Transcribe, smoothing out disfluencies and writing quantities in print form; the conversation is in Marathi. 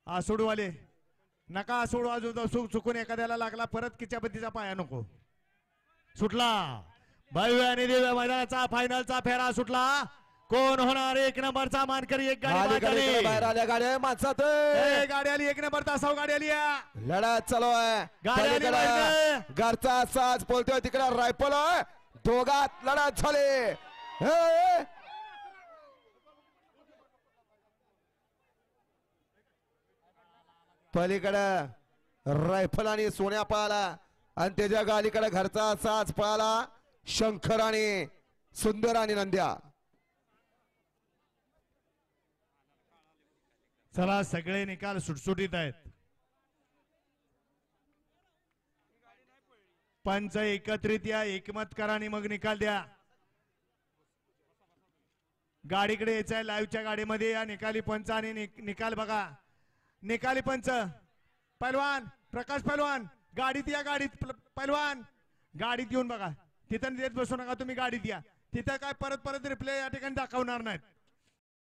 आसोडवाले नका आसोड वाजवतो चुकून एखाद्याला लागला परत किच्यापतीचा पाया नको सुटला भव्य आणि दिव्य मैदानाचा फायनलचा फेरा सुटला कोण होणार एक नंबरचा मानकरी एक गाडी बाहेर आल्या गाड्या माणसात गाडी आली एक नंबर तासाव गाडी आली लढत चालू आहे घरचा साज बोलतोय तिकडे रायफल दोघात लढत झाली पलीकडे रायफल आणि सोन्या पळाला आणि त्याच्या गालीकडे घरचा साज पळाला शंकर आणि सुंदर आणि नंद्या चला सगळे निकाल सुटसुटीत आहेत पंच एकत्रित या एकमत करा आणि मग निकाल द्या गाडीकडे यायचंय लाईव्हच्या गाडीमध्ये या निकाली पंच आणि निकाल बघा निकाली पंच पैलवान प्रकाश पैलवान गाडीत या गाडीत पैलवान गाडीत येऊन बघा तिथं देत बसू नका तुम्ही गाडीत या तिथं काय परत परत रिप्ले या ठिकाणी दाखवणार नाहीत